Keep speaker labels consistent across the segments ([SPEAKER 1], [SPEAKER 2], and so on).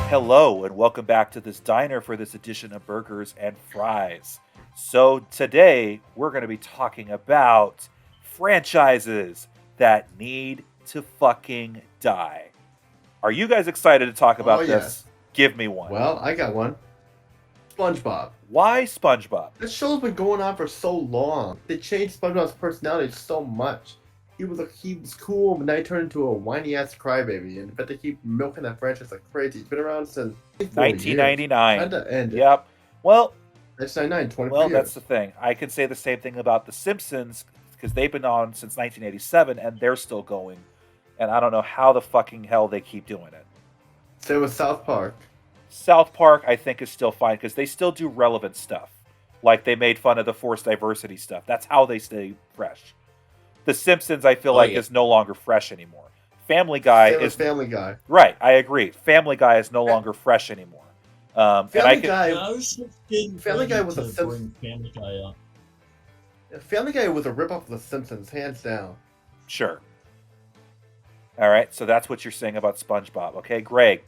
[SPEAKER 1] Hello, and welcome back to this diner for this edition of Burgers and Fries. So, today we're going to be talking about franchises that need to fucking die. Are you guys excited to talk
[SPEAKER 2] Oh
[SPEAKER 1] about
[SPEAKER 2] yes.
[SPEAKER 1] this? Give me one.
[SPEAKER 2] Well, I got one. SpongeBob.
[SPEAKER 1] Why SpongeBob?
[SPEAKER 2] This show's been going on for so long. They changed SpongeBob's personality so much. He was cool, but now he turned into a whiny ass crybaby. And I bet they keep milking that franchise like crazy. It's been around since 4 years.
[SPEAKER 1] 1999.
[SPEAKER 2] Time to end it.
[SPEAKER 1] Yep. Well,
[SPEAKER 2] 1999, 24
[SPEAKER 1] well,
[SPEAKER 2] years.
[SPEAKER 1] that's the thing. I can say the same thing about The Simpsons because they've been on since 1987 and they're still going. And I don't know how the fucking hell they keep doing it.
[SPEAKER 2] Same with South Park.
[SPEAKER 1] South Park, I think, is still fine because they still do relevant stuff. Like they made fun of the forced diversity stuff. That's how they stay fresh. The Simpsons, I feel like, is no longer fresh anymore. Family Guy
[SPEAKER 2] Same with
[SPEAKER 1] is
[SPEAKER 2] Family Guy.
[SPEAKER 1] right. I agree. Family Guy is no longer fresh anymore.
[SPEAKER 2] Family Guy.
[SPEAKER 3] Yeah, I was just getting
[SPEAKER 2] Family Guy
[SPEAKER 3] ready
[SPEAKER 2] was a
[SPEAKER 3] to
[SPEAKER 2] Simpsons.
[SPEAKER 3] bring Family Guy up.
[SPEAKER 2] Family Guy was a ripoff of The Simpsons, hands down.
[SPEAKER 1] Sure. All right, so that's what you're saying about SpongeBob. Okay, Greg,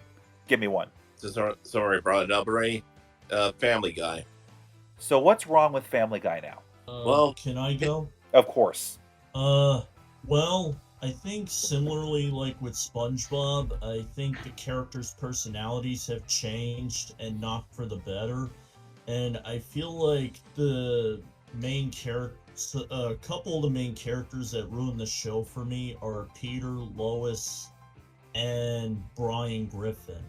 [SPEAKER 1] give me one.
[SPEAKER 4] Sorry, I brought it up already. Family Guy.
[SPEAKER 1] So what's wrong with Family Guy now?
[SPEAKER 4] Well-
[SPEAKER 3] Can I go?
[SPEAKER 1] Of course.
[SPEAKER 3] Well, I think similarly like with SpongeBob, I think the characters' personalities have changed and not for the better. And I feel like the main characters, a couple of the main characters that ruin the show for me are Peter, Lois, and Brian Griffin.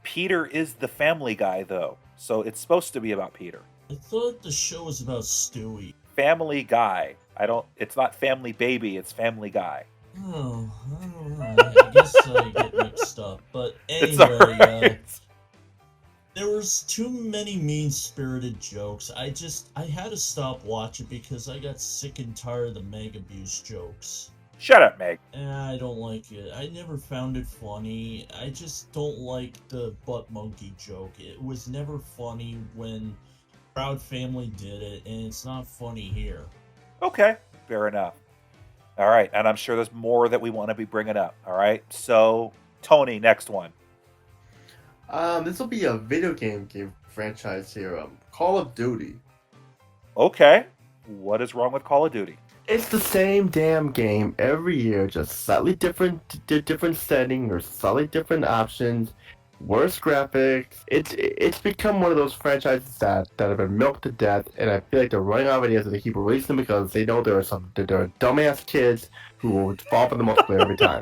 [SPEAKER 1] Peter is the Family Guy, though, so it's supposed to be about Peter.
[SPEAKER 3] I thought the show was about Stewie.
[SPEAKER 1] Family Guy. It's not Family Baby, it's Family Guy.
[SPEAKER 3] Oh, I don't know. I guess I get mixed up. But
[SPEAKER 1] It's
[SPEAKER 3] anyway,
[SPEAKER 1] alright.
[SPEAKER 3] there was too many mean-spirited jokes. I had to stop watching because I got sick and tired of the Meg abuse jokes.
[SPEAKER 1] Shut up, Meg.
[SPEAKER 3] I don't like it. I never found it funny. I just don't like the butt monkey joke. It was never funny when Proud Family did it, and it's not funny here.
[SPEAKER 1] Okay, fair enough. All right, and I'm sure there's more that we want to be bringing up. All right, so Tony, next one.
[SPEAKER 2] This will be a video game franchise here. Call of Duty.
[SPEAKER 1] Okay, what is wrong with Call of Duty?
[SPEAKER 2] It's the same damn game every year, just slightly different setting or slightly different options, worse graphics. It's become one of those franchises that have been milked to death, and I feel like they're running out of ideas and they keep releasing them because they know there are dumbass kids who will fall for the multiplayer every time.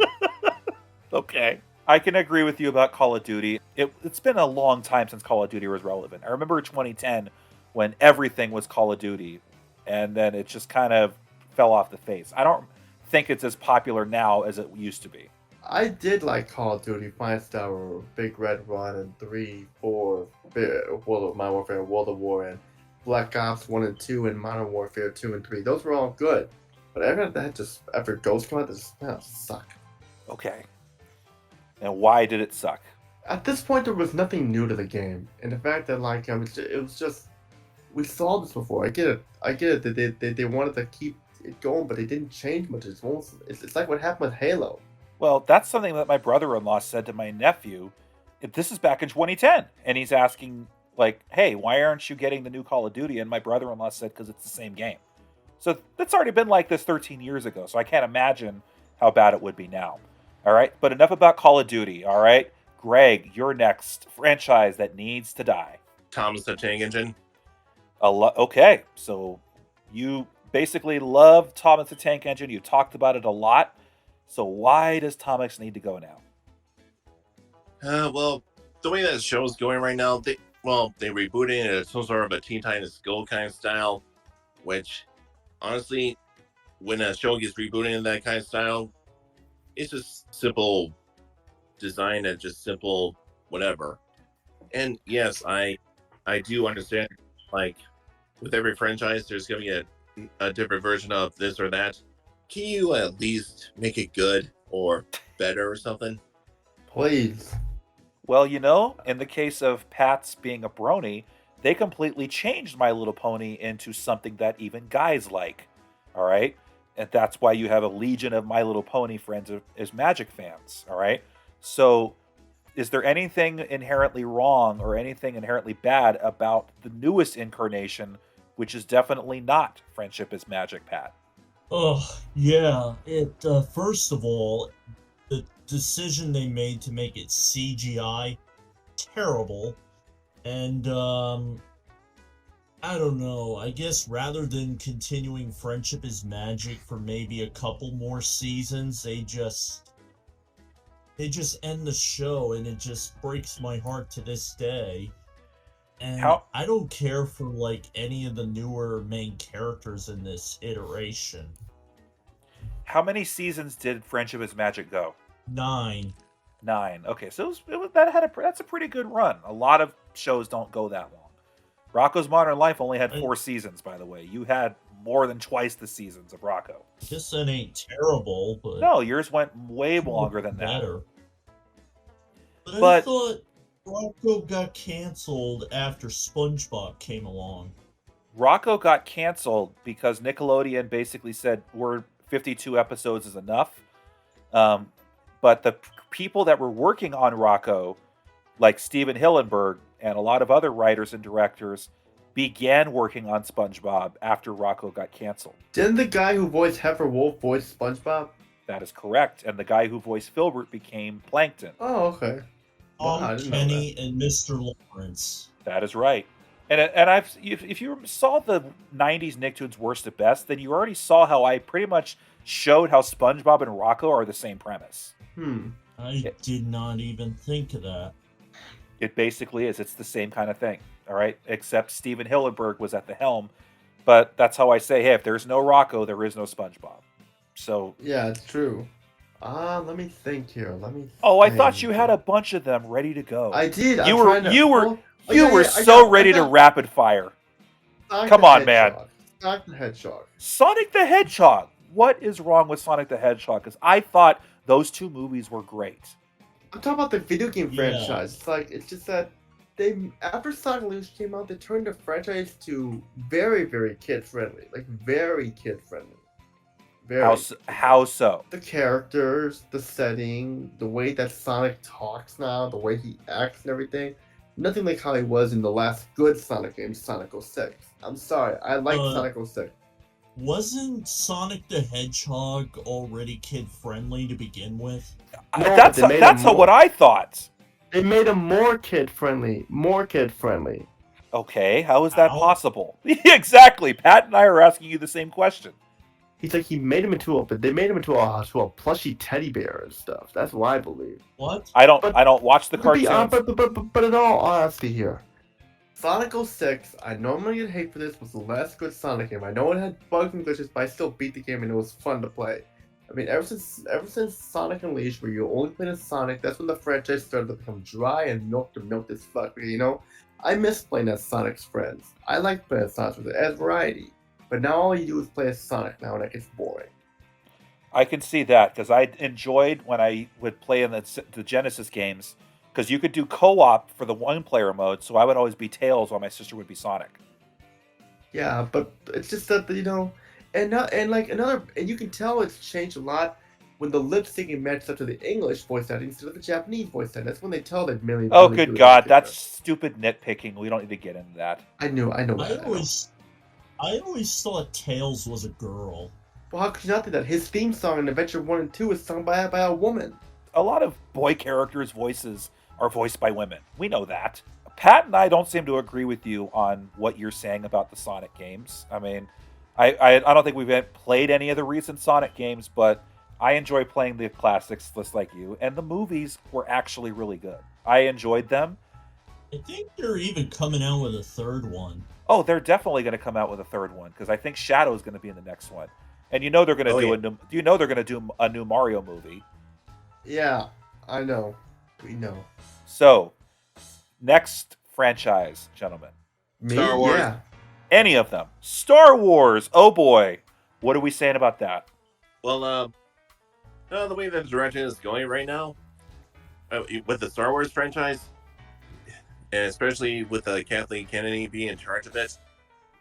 [SPEAKER 1] Okay. I can agree with you about Call of Duty. It's been a long time since Call of Duty was relevant. I remember 2010 when everything was Call of Duty, and then it just kind of fell off the face. I don't think it's as popular now as it used to be.
[SPEAKER 2] I did like Call of Duty, Finest Hour, Big Red Run, and 3, 4, World of Modern Warfare, World of War, and Black Ops 1 and 2, and Modern Warfare 2 and 3. Those were all good. But after Ghost came out, this suck.
[SPEAKER 1] Okay. And why did it suck?
[SPEAKER 2] At this point, there was nothing new to the game, and the fact that it was just we saw this before. I get it that they wanted to keep it going, but they didn't change much. It's like what happened with Halo.
[SPEAKER 1] Well, that's something that my brother-in-law said to my nephew. This is back in 2010, and he's asking, like, hey, why aren't you getting the new Call of Duty? And my brother-in-law said, because it's the same game. So that's already been like this 13 years ago, so I can't imagine how bad it would be now. All right, but enough about Call of Duty, all right? Greg, your next franchise that needs to die.
[SPEAKER 4] Thomas the Tank Engine.
[SPEAKER 1] Okay, so you basically love Thomas the Tank Engine. You talked about it a lot. So why does Thomas need to go now?
[SPEAKER 4] Well, the way that show's going right now, they rebooting it as some sort of a Teen Titans Go kind of style, which, honestly, when a show gets rebooted in that kind of style, it's just simple design and just simple whatever. And yes, I do understand, like, with every franchise, there's going to be a different version of this or that. Can you at least make it good or better or something?
[SPEAKER 2] Please.
[SPEAKER 1] Well, in the case of Pat's being a brony, they completely changed My Little Pony into something that even guys like. All right? And that's why you have a legion of My Little Pony friends as Magic fans. All right? So is there anything inherently wrong or anything inherently bad about the newest incarnation, which is definitely not Friendship is Magic, Pat?
[SPEAKER 3] Oh, yeah. First of all, the decision they made to make it CGI, terrible. And, I don't know. I guess rather than continuing Friendship is Magic for maybe a couple more seasons, they just end the show, and it just breaks my heart to this day. And I don't care for like any of the newer main characters in this iteration.
[SPEAKER 1] How many seasons did Friendship is Magic go?
[SPEAKER 3] 9.
[SPEAKER 1] 9. Okay, so that's a pretty good run. A lot of shows don't go that long. Rocko's Modern Life only had 4 seasons, by the way. You had more than twice the seasons of Rocko.
[SPEAKER 3] I guess that ain't terrible, but
[SPEAKER 1] no, yours went way longer than that.
[SPEAKER 3] But I thought Rocko got canceled after SpongeBob came along.
[SPEAKER 1] Rocko got canceled because Nickelodeon basically said 52 episodes is enough. But the people that were working on Rocko, like Steven Hillenburg and a lot of other writers and directors, began working on SpongeBob after Rocko got canceled.
[SPEAKER 2] Didn't the guy who voiced Heifer Wolf voice SpongeBob?
[SPEAKER 1] That is correct. And the guy who voiced Filbert became Plankton.
[SPEAKER 2] Oh, okay.
[SPEAKER 3] Kenny and Mr. Lawrence.
[SPEAKER 1] That is right. And if you saw the 90s Nicktoons Worst at Best, then you already saw how I pretty much showed how SpongeBob and Rocko are the same premise.
[SPEAKER 3] I did not even think of that.
[SPEAKER 1] It basically is. It's the same kind of thing. All right? Except Steven Hillenburg was at the helm. But that's how I say, hey, if there's no Rocko, there is no SpongeBob. So
[SPEAKER 2] yeah, it's true. Let me think here.
[SPEAKER 1] I thought you had a bunch of them ready to go.
[SPEAKER 2] I did.
[SPEAKER 1] You were so ready to rapid fire. Come on, man.
[SPEAKER 2] Sonic the Hedgehog.
[SPEAKER 1] Sonic the Hedgehog. What is wrong with Sonic the Hedgehog? Because I thought those 2 movies were great.
[SPEAKER 2] I'm talking about the video game franchise. It's just that after Sonic Unleashed came out, they turned the franchise to very, very kid friendly. Like very kid friendly.
[SPEAKER 1] How so?
[SPEAKER 2] The characters, the setting, the way that Sonic talks now, the way he acts and everything. Nothing like how he was in the last good Sonic game, Sonic 06. I'm sorry, I like Sonic 06.
[SPEAKER 3] Wasn't Sonic the Hedgehog already
[SPEAKER 2] kid-friendly
[SPEAKER 3] to begin with?
[SPEAKER 2] No,
[SPEAKER 1] that's what I thought.
[SPEAKER 2] They made him more kid-friendly.
[SPEAKER 1] Okay, how is that possible? Exactly. Pat and I are asking you the same question.
[SPEAKER 2] He's like, they made him into a plushy teddy bear and stuff. That's what I believe.
[SPEAKER 3] What?
[SPEAKER 1] I don't watch the cartoons.
[SPEAKER 2] But in all honesty here, Sonic 06, I normally get hate for this, was the last good Sonic game. I know it had bugs and glitches, but I still beat the game and it was fun to play. I mean, ever since Sonic Unleashed, where you only played as Sonic, that's when the franchise started to become dry and milked as fuck. You know, I miss playing as Sonic's friends. I like playing as Sonic's friends as variety. But now all you do is play as Sonic now, and it gets boring.
[SPEAKER 1] I can see that, because I enjoyed when I would play in the Genesis games, because you could do co-op for the one-player mode, so I would always be Tails while my sister would be Sonic.
[SPEAKER 2] Yeah, but it's just that, you know, and you can tell it's changed a lot when the lip syncing matches up to the English voice acting instead of the Japanese voice acting. That's when they tell that really.
[SPEAKER 1] Oh, good God, that's stupid nitpicking. We don't need to get into that.
[SPEAKER 2] I know.
[SPEAKER 3] I always thought Tails was a girl.
[SPEAKER 2] Well, how could you not think that? His theme song in Adventure 1 and 2 is sung by a woman.
[SPEAKER 1] A lot of boy characters' voices are voiced by women. We know that. Pat and I don't seem to agree with you on what you're saying about the Sonic games. I mean, I don't think we've played any of the recent Sonic games, but I enjoy playing the classics just like you, and the movies were actually really good. I enjoyed them.
[SPEAKER 3] I think they're even coming out with a third one.
[SPEAKER 1] Oh, they're definitely going to come out with a third one, because I think Shadow's going to be in the next one. And you know they're going to do a new Mario movie.
[SPEAKER 2] Yeah, I know. We know.
[SPEAKER 1] So, next franchise, gentlemen.
[SPEAKER 4] Star Wars.
[SPEAKER 2] Yeah.
[SPEAKER 1] Any of them. Star Wars. Oh boy. What are we saying about that?
[SPEAKER 4] Well, the way the direction is going right now, with the Star Wars franchise, and especially with Kathleen Kennedy being in charge of it.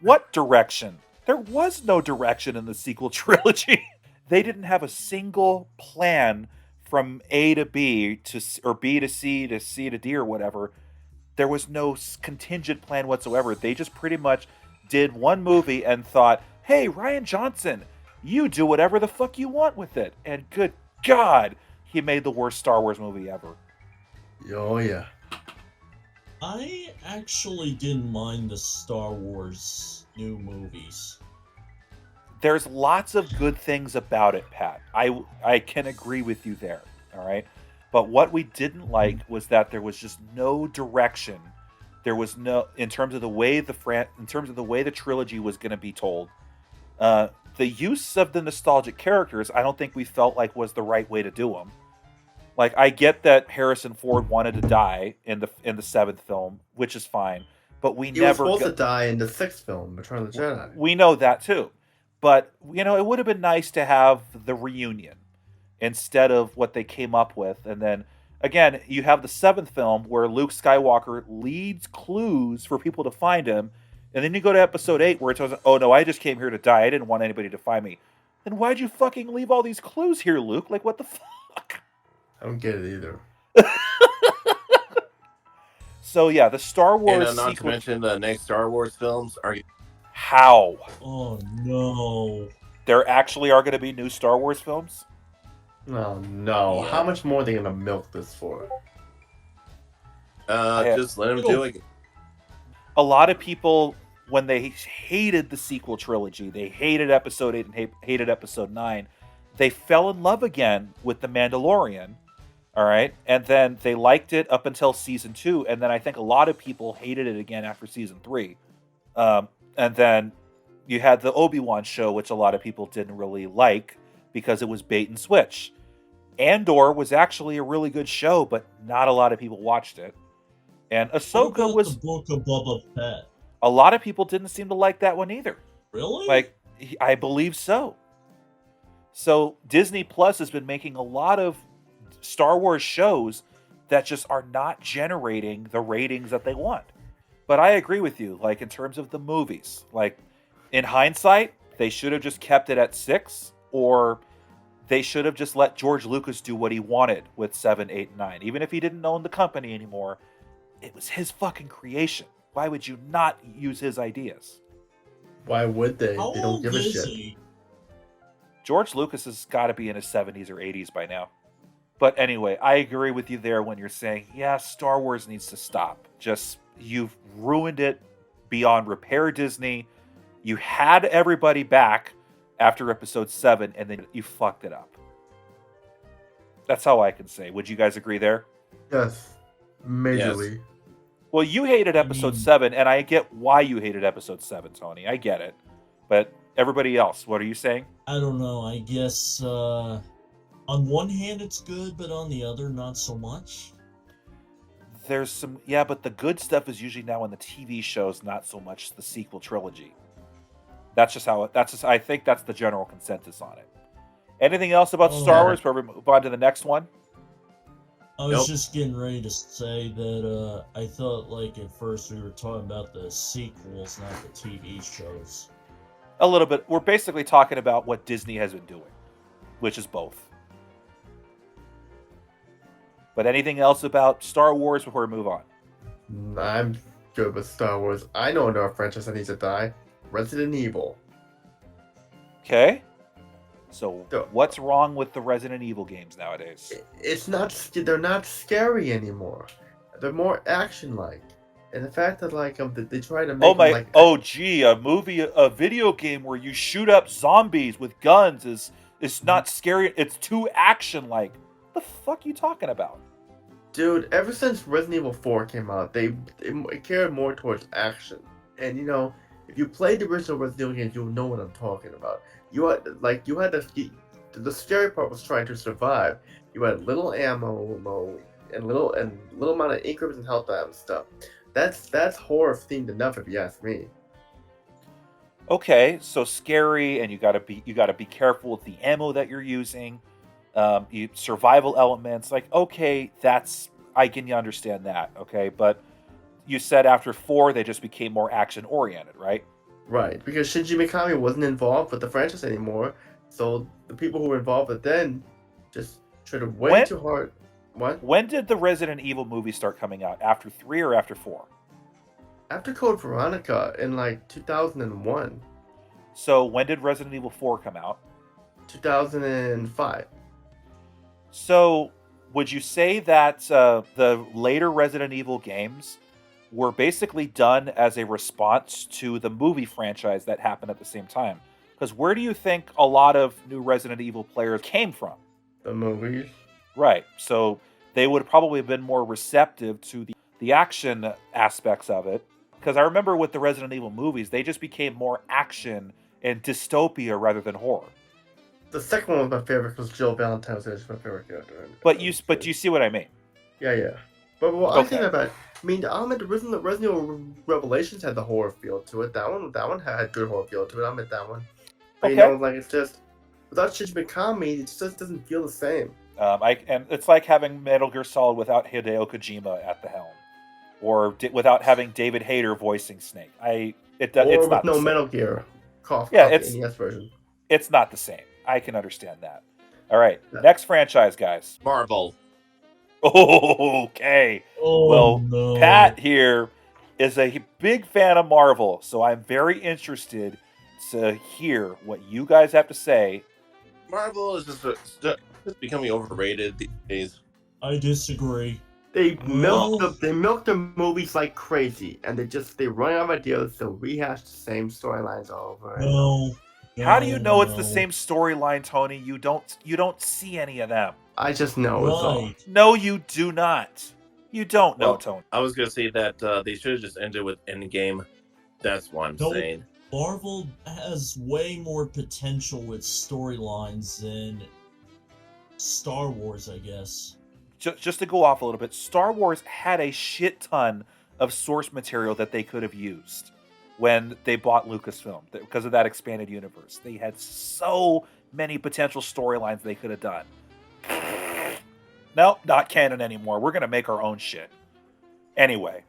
[SPEAKER 1] What direction? There was no direction in the sequel trilogy. They didn't have a single plan from A to B or B to C to C to D or whatever. There was no contingent plan whatsoever. They just pretty much did one movie and thought, "Hey, Ryan Johnson, you do whatever the fuck you want with it." And good God, he made the worst Star Wars movie ever.
[SPEAKER 2] Oh yeah.
[SPEAKER 3] I actually didn't mind the Star Wars new movies.
[SPEAKER 1] There's lots of good things about it, Pat. I can agree with you there. All right. But what we didn't like was that there was just no direction. There was no in terms of the way the trilogy was going to be told. The use of the nostalgic characters, I don't think we felt like was the right way to do them. Like, I get that Harrison Ford wanted to die in the seventh film, which is fine, but we
[SPEAKER 2] He
[SPEAKER 1] never
[SPEAKER 2] was supposed to die in the sixth film, Return of the Jedi.
[SPEAKER 1] We know that too, but it would have been nice to have the reunion instead of what they came up with. And then again, you have the seventh film where Luke Skywalker leads clues for people to find him, and then you go to Episode 8 where it says, "Oh no, I just came here to die. I didn't want anybody to find me." Then why'd you fucking leave all these clues here, Luke? Like, what the fuck?
[SPEAKER 2] I don't get it either.
[SPEAKER 1] So yeah, the Star Wars
[SPEAKER 4] And not to
[SPEAKER 1] sequel.
[SPEAKER 4] mention the next Star Wars films are
[SPEAKER 1] How?
[SPEAKER 3] Oh no.
[SPEAKER 1] There actually are going to be new Star Wars films?
[SPEAKER 2] Oh no.
[SPEAKER 4] Yeah.
[SPEAKER 2] How much more are they gonna milk this for?
[SPEAKER 4] just let them do it.
[SPEAKER 1] A lot of people, when they hated the sequel trilogy, they hated Episode 8 and hated Episode 9, they fell in love again with The Mandalorian, all right? And then they liked it up until Season 2, and then I think a lot of people hated it again after Season 3. And then you had the Obi-Wan show, which a lot of people didn't really like because it was bait and switch. Andor was actually a really good show, but not a lot of people watched it. And
[SPEAKER 3] What
[SPEAKER 1] Ahsoka
[SPEAKER 3] about
[SPEAKER 1] was...
[SPEAKER 3] the Book of Boba Fett?
[SPEAKER 1] A lot of people didn't seem to like that one either.
[SPEAKER 3] Really?
[SPEAKER 1] Like, I believe so. So Disney Plus has been making a lot of Star Wars shows that just are not generating the ratings that they want. But I agree with you, like, in terms of the movies. Like, in hindsight, they should have just kept it at 6, or they should have just let George Lucas do what he wanted with 7, 8, and 9. Even if he didn't own the company anymore, it was his fucking creation. Why would you not use his ideas?
[SPEAKER 2] Why would they?
[SPEAKER 3] How
[SPEAKER 2] They don't
[SPEAKER 3] old
[SPEAKER 2] give a
[SPEAKER 3] is
[SPEAKER 2] shit.
[SPEAKER 3] he?
[SPEAKER 1] George Lucas has got to be in his 70s or 80s by now. But anyway, I agree with you there when you're saying, yeah, Star Wars needs to stop. Just, you've ruined it beyond repair, Disney. You had everybody back after Episode 7, and then you fucked it up. That's how I can say. Would you guys agree there?
[SPEAKER 2] Yes. Majorly.
[SPEAKER 1] Well, you hated Episode 7, and I get why you hated Episode 7, Tony. I get it. But everybody else, what are you saying?
[SPEAKER 3] I don't know. I guess on one hand it's good, but on the other not so much.
[SPEAKER 1] There's some, yeah, but the good stuff is usually now in the TV shows, not so much the sequel trilogy. I think that's the general consensus on it. Anything else about Star Wars before we move on to the next one?
[SPEAKER 3] I was
[SPEAKER 4] Nope.
[SPEAKER 3] just getting ready to say that I thought, like, at first we were talking about the sequels, not the TV shows.
[SPEAKER 1] A little bit. We're basically talking about what Disney has been doing, which is both. But anything else about Star Wars before we move on?
[SPEAKER 2] I'm good with Star Wars. I know another franchise that needs to die. Resident Evil.
[SPEAKER 1] Okay. So
[SPEAKER 2] So-
[SPEAKER 1] what's wrong with the Resident Evil games nowadays?
[SPEAKER 2] It's not. They're not scary anymore. They're more action-like. And the fact that they try to make them,
[SPEAKER 1] A video game where you shoot up zombies with guns is not scary. It's too action-like. What the fuck are you talking about?
[SPEAKER 2] Dude, ever since Resident Evil 4 came out, they cared more towards action. And if you played the original Resident Evil games, you'll know what I'm talking about. The scary part was trying to survive. You had little ammo and little amount of increments and health and stuff. That's horror themed enough, if you ask me.
[SPEAKER 1] Okay, so scary, and you gotta be careful with the ammo that you're using. Survival elements, like, okay, I can understand that, okay, but you said after 4 they just became more action oriented, right?
[SPEAKER 2] Right, because Shinji Mikami wasn't involved with the franchise anymore, so the people who were involved with then just Tried way
[SPEAKER 1] When-
[SPEAKER 2] too hard. What?
[SPEAKER 1] When did the Resident Evil movies start coming out? After 3 or after 4?
[SPEAKER 2] After Code Veronica in like 2001,
[SPEAKER 1] So when did Resident Evil 4 come out?
[SPEAKER 2] 2005.
[SPEAKER 1] So would you say that the later Resident Evil games were basically done as a response to the movie franchise that happened at the same time? Because where do you think a lot of new Resident Evil players came from?
[SPEAKER 2] The movies.
[SPEAKER 1] Right. So they would probably have been more receptive to the action aspects of it. Because I remember with the Resident Evil movies, they just became more action and dystopia rather than horror.
[SPEAKER 2] The second one was my favorite because Jill Valentine was my favorite character.
[SPEAKER 1] But you see what I mean?
[SPEAKER 2] Yeah. But what I
[SPEAKER 1] Okay.
[SPEAKER 2] think about, I mean, the Resident Evil Revelations had the horror feel to it. That one had good horror feel to it. I admit that one. But you
[SPEAKER 1] Okay.
[SPEAKER 2] know, like it's just without Shinji Mikami, it just doesn't feel the same.
[SPEAKER 1] And it's like having Metal Gear Solid without Hideo Kojima at the helm, or without having David Hayter voicing Snake. It's
[SPEAKER 2] Or
[SPEAKER 1] not
[SPEAKER 2] with
[SPEAKER 1] the
[SPEAKER 2] no
[SPEAKER 1] same.
[SPEAKER 2] Metal Gear.
[SPEAKER 1] Yeah,
[SPEAKER 2] the
[SPEAKER 1] it's-
[SPEAKER 2] NES version.
[SPEAKER 1] It's not the same. I can understand that. All right,
[SPEAKER 2] Yeah.
[SPEAKER 1] next franchise, guys.
[SPEAKER 4] Marvel.
[SPEAKER 1] Okay.
[SPEAKER 3] Oh,
[SPEAKER 1] Well,
[SPEAKER 3] no.
[SPEAKER 1] Pat here is a big fan of Marvel, so I'm very interested to hear what you guys have to say.
[SPEAKER 4] Marvel is just becoming overrated these days.
[SPEAKER 3] I disagree.
[SPEAKER 2] They
[SPEAKER 3] Well-
[SPEAKER 2] milk the movies like crazy, and they run out of ideas to rehash the same storylines all over. and over.
[SPEAKER 3] No.
[SPEAKER 1] How do you know it's the
[SPEAKER 3] no.
[SPEAKER 1] same storyline, Tony? You don't see any of them.
[SPEAKER 2] I just know it's all.
[SPEAKER 3] Right.
[SPEAKER 1] No, you do not. You don't know,
[SPEAKER 4] Well,
[SPEAKER 1] Tony.
[SPEAKER 4] I was gonna say that they should have just ended with Endgame. That's what I'm
[SPEAKER 3] Nope.
[SPEAKER 4] saying.
[SPEAKER 3] Marvel has way more potential with storylines than Star Wars, I guess.
[SPEAKER 1] Just to go off a little bit, Star Wars had a shit ton of source material that they could have used when they bought Lucasfilm because of that expanded universe. They had so many potential storylines they could have done. No, not canon anymore. We're going to make our own shit. Anyway,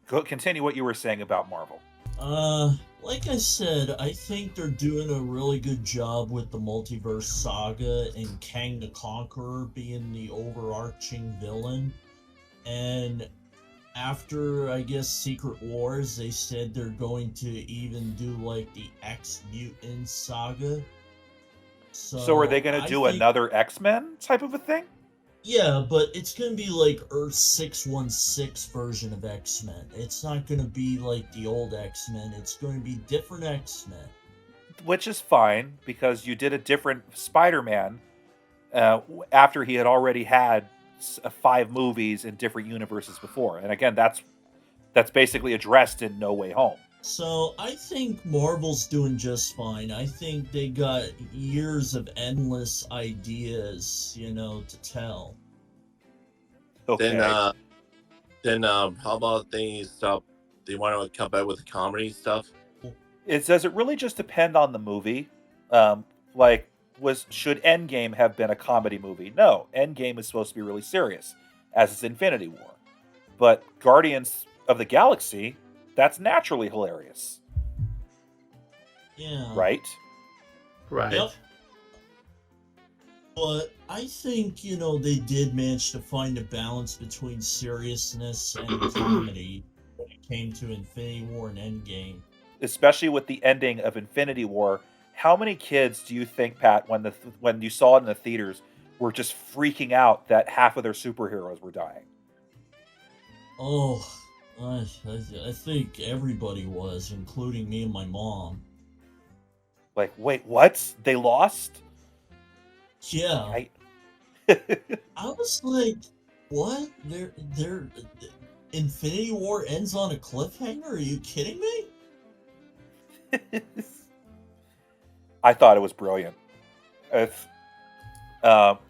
[SPEAKER 1] continue what you were saying about Marvel.
[SPEAKER 3] Like I said, I think they're doing a really good job with the multiverse saga and Kang the Conqueror being the overarching villain. And after, I guess, Secret Wars, they said they're going to even do, like, the X-Mutant saga.
[SPEAKER 1] So are they going to
[SPEAKER 3] I
[SPEAKER 1] do
[SPEAKER 3] think-
[SPEAKER 1] another X-Men type of a thing?
[SPEAKER 3] Yeah, but it's gonna be like Earth 616 version of X-Men. It's not gonna be like the old X-Men. It's going to be different X-Men.
[SPEAKER 1] Which is fine because you did a different Spider-Man after he had already had 5 movies in different universes before. And again, that's basically addressed in No Way Home.
[SPEAKER 3] So I think Marvel's doing just fine. I think they got years of endless ideas, to tell.
[SPEAKER 1] Okay.
[SPEAKER 4] Then how about they stop? They want to come back with the comedy stuff.
[SPEAKER 1] Does it really just depend on the movie? Should Endgame have been a comedy movie? No, Endgame is supposed to be really serious, as is Infinity War. But Guardians of the Galaxy, that's naturally hilarious,
[SPEAKER 3] Yeah.
[SPEAKER 1] right?
[SPEAKER 2] Right.
[SPEAKER 3] Yep. But I think, they did manage to find a balance between seriousness and comedy when it came to Infinity War and Endgame.
[SPEAKER 1] Especially with the ending of Infinity War. How many kids do you think, Pat, when you saw it in the theaters, were just freaking out that half of their superheroes were dying?
[SPEAKER 3] Oh, I think everybody was, including me and my mom.
[SPEAKER 1] Like, wait, what? They lost?
[SPEAKER 3] Yeah.
[SPEAKER 1] I
[SPEAKER 3] I was like, what? They're Infinity War ends on a cliffhanger? Are you kidding me?
[SPEAKER 1] I thought it was brilliant. And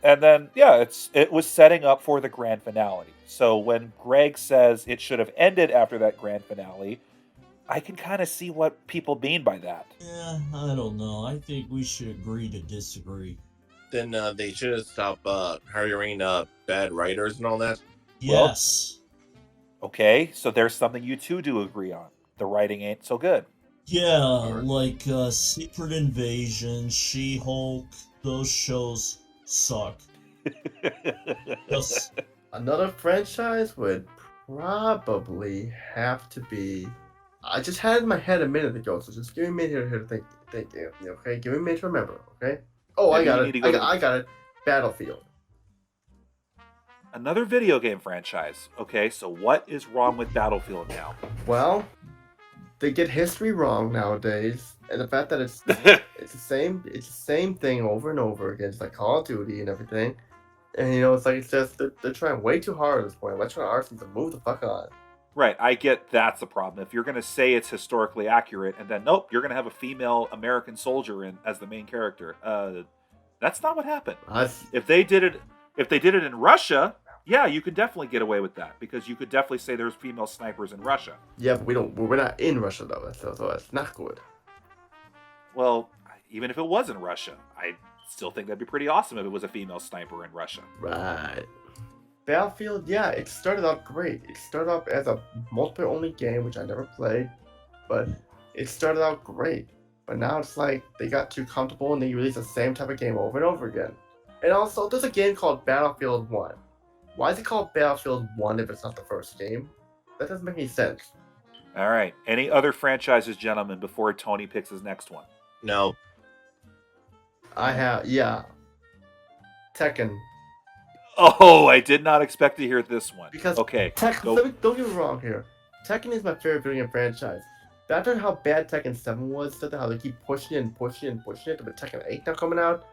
[SPEAKER 1] then, yeah, it was setting up for the grand finale. So when Greg says it should have ended after that grand finale, I can kind of see what people mean by that.
[SPEAKER 3] Yeah, I don't know. I think we should agree to disagree.
[SPEAKER 4] Then they should have stopped hiring bad writers and all that.
[SPEAKER 1] Well-
[SPEAKER 3] Yes.
[SPEAKER 1] Okay, so there's something you two do agree on. The writing ain't so good.
[SPEAKER 3] Yeah, like Secret Invasion, She-Hulk, those shows suck. Yes.
[SPEAKER 2] Another franchise would probably have to be. I just had it in my head a minute ago, so just give me a minute here to think, Anthony. Okay, give me a minute to remember. Okay. Oh,
[SPEAKER 1] Maybe
[SPEAKER 2] I got
[SPEAKER 1] you
[SPEAKER 2] it.
[SPEAKER 1] need to go to the-
[SPEAKER 2] I got it. Battlefield.
[SPEAKER 1] Another video game franchise. Okay, so what is wrong with Battlefield now?
[SPEAKER 2] Well, they get history wrong nowadays, and the fact that it's the same thing over and over again. It's like Call of Duty and everything. And it's just they're trying way too hard at this point. Electronic Arts needs to move the fuck on.
[SPEAKER 1] Right, I get that's the problem. If you're going to say it's historically accurate, and then nope, you're going to have a female American soldier as the main character. That's not what happened. If they did it in Russia, yeah, you could definitely get away with that because you could definitely say there's female snipers in Russia.
[SPEAKER 2] Yeah, but we're not in Russia though, so it's not good.
[SPEAKER 1] Well, even if it was in Russia, I still think that'd be pretty awesome if it was a female sniper in Russia.
[SPEAKER 2] Right. Battlefield, yeah, it started out great. It started off as a multiplayer-only game, which I never played, but it started out great. But now it's like they got too comfortable and they release the same type of game over and over again. And also, there's a game called Battlefield 1. Why is it called Battlefield 1 if it's not the first game? That doesn't make any sense.
[SPEAKER 1] All right. Any other franchises, gentlemen, before Tony picks his next one?
[SPEAKER 4] No.
[SPEAKER 2] I have, yeah. Tekken.
[SPEAKER 1] Oh, I did not expect to hear this one.
[SPEAKER 2] Because
[SPEAKER 1] okay,
[SPEAKER 2] don't get me wrong here. Tekken is my favorite video game franchise. But after how bad Tekken 7 was, after how they keep pushing it, but Tekken 8 now coming out,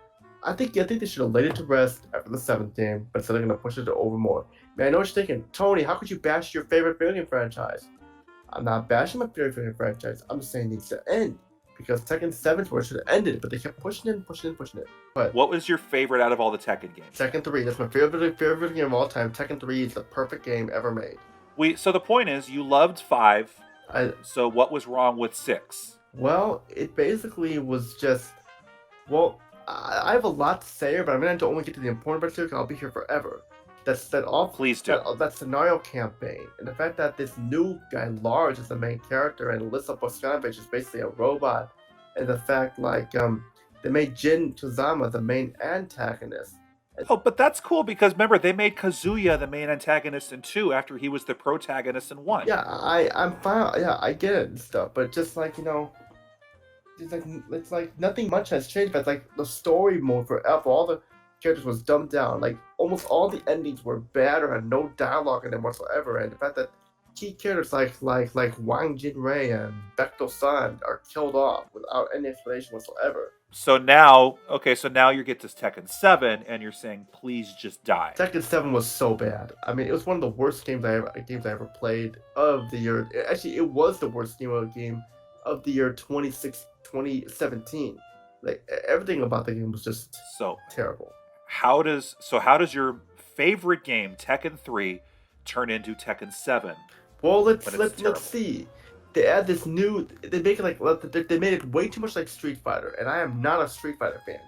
[SPEAKER 2] I think they should have laid it to rest after the 7th game, but instead they're gonna push it over more. Man, I know what you're thinking, Tony. How could you bash your favorite video game franchise? I'm not bashing my favorite video game franchise. I'm just saying it needs to end because Tekken 7 is where it should have ended, but they kept pushing it. But
[SPEAKER 1] what was your favorite out of all the Tekken games?
[SPEAKER 2] Tekken 3. That's my favorite video game of all time. Tekken 3 is the perfect game ever made.
[SPEAKER 1] So the point is, you loved 5. So what was wrong with 6?
[SPEAKER 2] Well, it basically was just. Well, I have a lot to say, but I'm going to only get to the important parts here because I'll be here forever.
[SPEAKER 1] Please do.
[SPEAKER 2] That scenario campaign, and the fact that this new guy, Large, is the main character, and Alyssa Boskanovich is basically a robot, and the fact, they made Jin Kazama the main antagonist.
[SPEAKER 1] Oh, but that's cool because remember, they made Kazuya the main antagonist in 2 after he was the protagonist in 1.
[SPEAKER 2] Yeah, I'm fine. Yeah, I get it and stuff, but just it's like nothing much has changed. But like the story mode for all the characters was dumbed down. Like almost all the endings were bad or had no dialogue in them whatsoever. And the fact that key characters like Wang Jinrei and Baekdo San are killed off without any explanation whatsoever.
[SPEAKER 1] So now you get to Tekken 7, and you're saying, please just die.
[SPEAKER 2] Tekken 7 was so bad. I mean, it was one of the worst games I ever played of the year. Actually, it was the worst game of the year 2017. Like everything about the game was just terrible.
[SPEAKER 1] How does your favorite game, Tekken 3, turn into Tekken 7?
[SPEAKER 2] Well, let's see. They add this new. They make it they made it way too much like Street Fighter, and I am not a Street Fighter fan.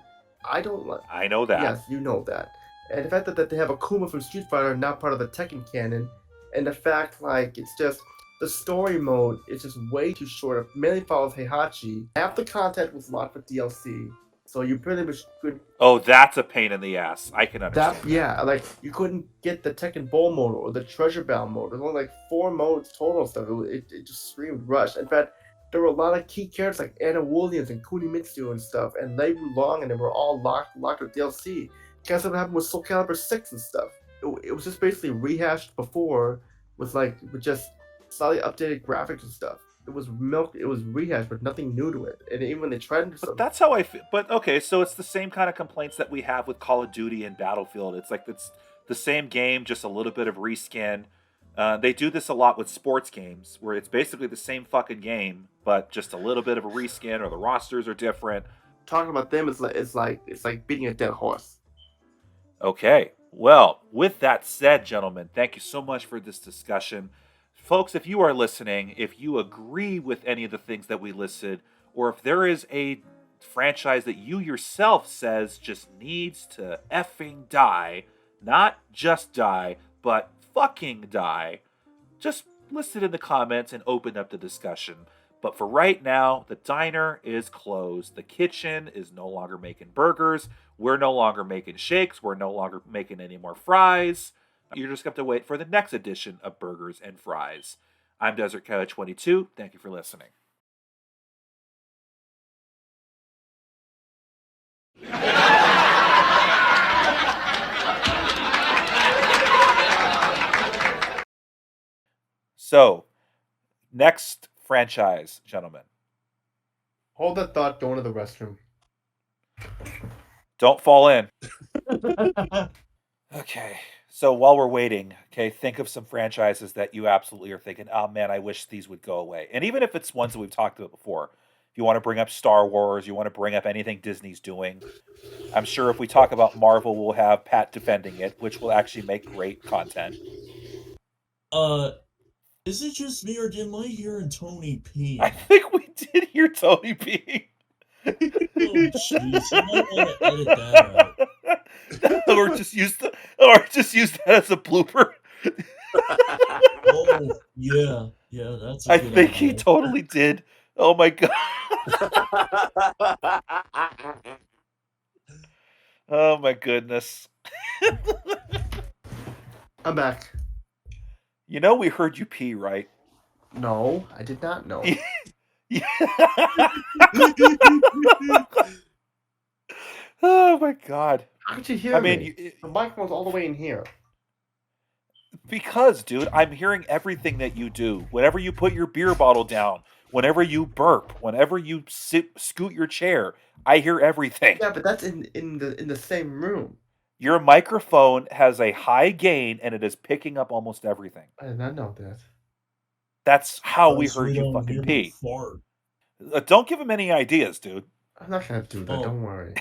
[SPEAKER 2] I don't like.
[SPEAKER 1] I know that.
[SPEAKER 2] Yes, you know that. And the fact that they have Akuma from Street Fighter not part of the Tekken canon, and the fact it's just the story mode is just way too short. It mainly follows Heihachi. Half the content was locked for DLC, so you pretty much could.
[SPEAKER 1] Oh, that's a pain in the ass. I can understand.
[SPEAKER 2] Yeah, you couldn't get the Tekken Bowl mode or the Treasure Bowl mode. There's only 4 modes total stuff. It just screamed rush. In fact, there were a lot of key characters like Anna Williams and Kunimitsu and stuff, and they were long and they were all locked with DLC. Kind of stuff happened with Soul Calibur 6 and stuff. It was just basically rehashed before with just slightly updated graphics and stuff. It was rehashed, but nothing new to it. And even when they tried to do something.
[SPEAKER 1] But that's how I feel. But okay, so it's the same kind of complaints that we have with Call of Duty and Battlefield. It's the same game, just a little bit of reskin. They do this a lot with sports games, where it's basically the same fucking game, but just a little bit of a reskin, or the rosters are different.
[SPEAKER 2] Talking about them is like beating a dead horse.
[SPEAKER 1] Okay, well, with that said, gentlemen, thank you so much for this discussion. Folks, if you are listening, if you agree with any of the things that we listed, or if there is a franchise that you yourself says just needs to effing die, not just die, but fucking die, just list it in the comments and open up the discussion. But for right now, the diner is closed. The kitchen is no longer making burgers. We're no longer making shakes. We're no longer making any more fries. You're just going to have to wait for the next edition of Burgers and Fries. I'm Desert Cow 22. Thank you for listening. So, next franchise, gentlemen.
[SPEAKER 2] Hold that thought, go into the restroom.
[SPEAKER 1] Don't fall in. Okay. So while we're waiting, think of some franchises that you absolutely are thinking, oh man, I wish these would go away. And even if it's ones that we've talked about before, if you want to bring up Star Wars, you want to bring up anything Disney's doing, I'm sure if we talk about Marvel, we'll have Pat defending it, which will actually make great content.
[SPEAKER 3] Is it just me or did I hear Tony P?
[SPEAKER 1] I think we did hear Tony P.
[SPEAKER 3] Oh, jeez, you might want to edit that out.
[SPEAKER 1] or just use that as a blooper.
[SPEAKER 3] Oh, yeah, that's a
[SPEAKER 1] I
[SPEAKER 3] good
[SPEAKER 1] think
[SPEAKER 3] idea.
[SPEAKER 1] he totally did. Oh my god. Oh my goodness.
[SPEAKER 2] I'm back.
[SPEAKER 1] You know we heard you pee, right?
[SPEAKER 2] No, I did not know.
[SPEAKER 1] Oh my god.
[SPEAKER 2] How could you hear me?
[SPEAKER 1] the
[SPEAKER 2] microphone's all the way in here.
[SPEAKER 1] Because, dude, I'm hearing everything that you do. Whenever you put your beer bottle down, whenever you burp, whenever you scoot your chair, I hear everything.
[SPEAKER 2] Yeah, but that's in the same room.
[SPEAKER 1] Your microphone has a high gain and it is picking up almost everything.
[SPEAKER 2] I did not know that.
[SPEAKER 1] That's how we heard you fucking pee. Don't give him any ideas, dude.
[SPEAKER 2] I'm not gonna do that.
[SPEAKER 3] Oh.
[SPEAKER 2] Don't worry.